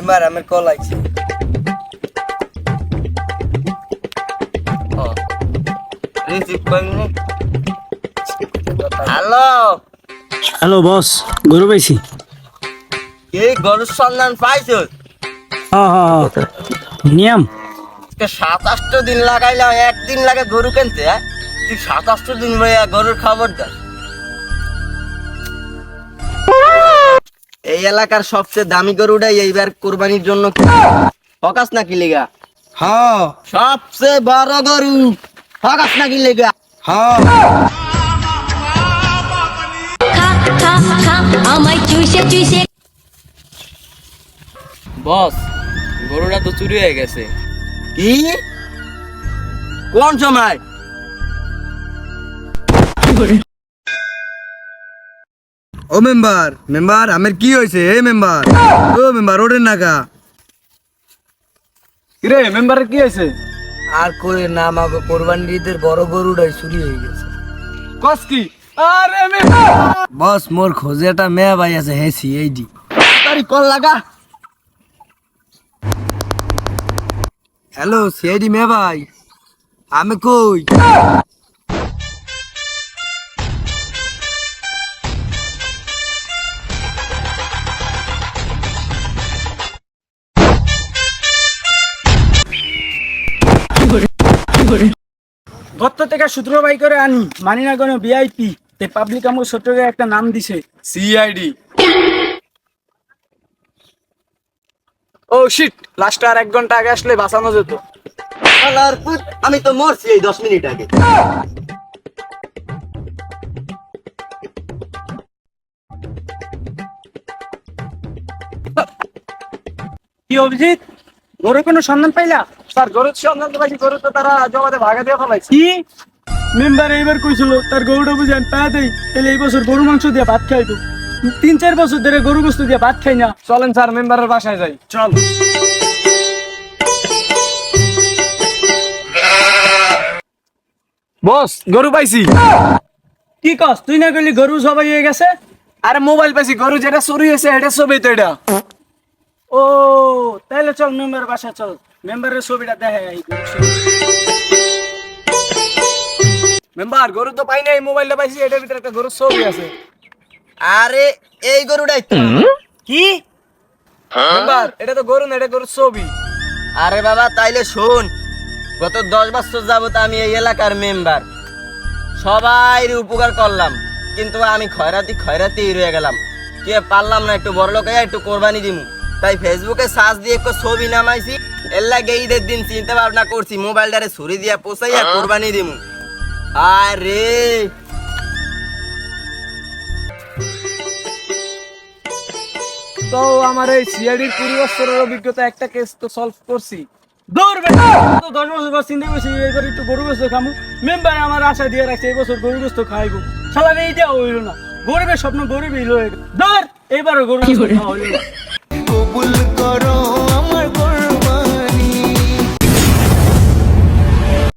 Member আমার call আইছে। Receive করনি। হ্যালো হ্যালো বস, গরু পাইছি। কি গরুর সন্ধান পাইছ? হ্যাঁ হ্যাঁ হ্যাঁ, নিয়ম 7-8 দিন লাগাইলাম, একদিন লাগে গরু কিনতে। হ্যাঁ তুই 7-8 দিন ভাইয়া গরুর খবর দাস। এই এলাকার সবচেয়ে দামি গরুটাই এইবার কোরবানির জন্য ফকাস নাকি লেগা? হ্যাঁ সবচেয়ে বড় গরু ফকাস নাকি লেগা? হ্যাঁ আমায় চুষে চুষে বস, গরুটা তো চুরি হয়ে গেছে। কি কোন সময়? ও মেম্বার মেম্বার আমার কি হয়েছে? এই মেম্বার, ও মেম্বার ওঠেন না কা? রে মেম্বারের কি হয়েছে? আর করে না মাগো, কোরবানির ঈদের বড় গরুটাই চুরি হয়ে গেছে। কস কি? আরে বস মোর খোঁজে একটা মেয়ে ভাই আছে, হেসি এইডি তাড়াতাড়ি কল লাগা। হ্যালো সিআইডি মেয়ে ভাই, আমি কই? গত থেকে 17 বাই করে আনি, মানি না কোনো ভিআইপি তে পাবলিক আমার সত্তরে একটা নাম দিছে সিআইডি। ও শিট, লাস্ট আর 1 ঘন্টা আগে আসলে বাঁচানো যেত। শালার পুত, আমি তো মরছি এই 10 মিনিট আগে। কি অভিজিৎ, গরুর কোনো সন্ধান পাইলা? স্যার গরুর সন্ধান তো পাইছি, গরু তো তারা জমাতে ভাগে দিয়ে ফেলাইছে। কি মেম্বার এইবার কইছিল তার গরুটা বুঝেন তা দেই, তাহলে এই বছর গরু মাংস দিয়ে ভাত খাইতো। 3-4 বছর ধরে গরু গোস্ত দিয়ে ভাত খাই না। চলেন স্যার মেম্বারের বাসায় যাই। চল। বস গরু পাইছি। কি কস, তুই না কইলি গরু সবাই হয়ে গেছে? আরে মোবাইল পাইছি, গরু যেটা চুরি হয়েছে এটা ছবি তো এটা। ও তাহলে চল মেম্বার বাসা, চল মেম্বারের ছবিটা দেখে। মেম্বার গরু তো পাই নাই, মোবাইলটা পাইছি, এটার ভিতরে একটা গরুর ছবি আছে। আরে এই গরুটাই তো। কি মেম্বার, এটা তো গরু না, এটা গরুর ছবি। আরে বাবা তাইলে শোন, গত 10 বছর যাবত আমি এই এলাকার মেম্বার, সবাই উপকার করলাম, কিন্তু আমি খয়রাতি রয়ে গেলাম। কে পারলাম না একটু বড় লোক হয়ে একটু কোরবানি দিমু, তাই ফেসবুকে সার্চ দিয়ে একটু ছবি নামাইছি। এর লাগে ঈদের দিন চিন্তা ভাবনা করছি মোবাইলটারে ছুরি দিয়া পোষাইয়া কোরবানি দিমু। আরে তো আমার এই সিআইডির 20 বছরের অভিজ্ঞতা, একটা কেস তো সলভ করছি। দৌড় বেটা, তো 10 বছর পর চিন্তা করছি এবার একটু গরু গোস্ত খামু। মেম্বার আমার আশা দিয়ে রাখছে এই বছর গরু গোস্ত খাইবো। শালা এইটা হইল না, গরিবের স্বপ্ন গরিবই হইল। দৌড়, এইবারও গরু গোস্ত খাওয়া হইল না। কবুল করো